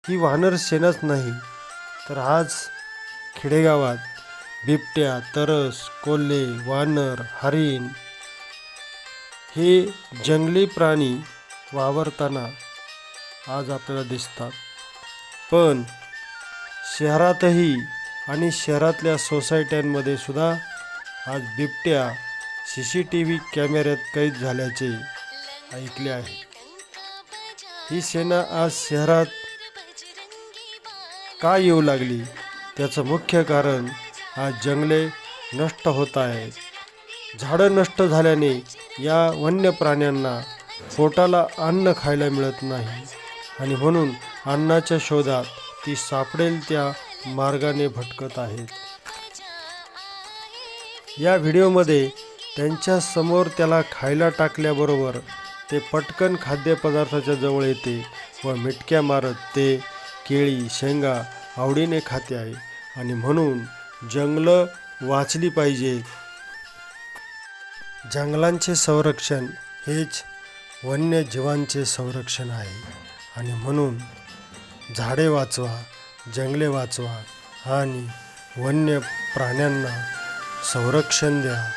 ही वानर सेनाच नाही तर आज खेडेगावात बिबट्या, तरस, कोल्हे, वानर, हरिण हे जंगली प्राणी वावरताना आज आपल्याला दिसतात. पण शहरातही आणि शहरातल्या सोसायट्यांमध्ये सुद्धा आज बिबट्या CCTV कॅमेऱ्यात कैद झाल्याचे ऐकले आहे. ही सेना आज शहरात का येऊ लागली त्याचं मुख्य कारण आज जंगले नष्ट होत आहेत. झाडं नष्ट झाल्याने या वन्य प्राण्यांना पोटाला अन्न खायला मिळत नाही आणि म्हणून अन्नाच्या शोधात ती सापडेल त्या मार्गाने भटकत आहेत. या व्हिडिओमध्ये त्यांच्या समोर त्याला खायला टाकल्याबरोबर ते पटकन खाद्यपदार्थाच्या जवळ येते व मिटक्या मारत ते केळी, शेंगा आवडीने खाते आहे आणि म्हणून जंगलं वाचली पाहिजेत. जंगलांचे संरक्षण हेच वन्यजीवांचे संरक्षण आहे आणि म्हणून झाडे वाचवा, जंगले वाचवा आणि वन्य प्राण्यांना संरक्षण द्या.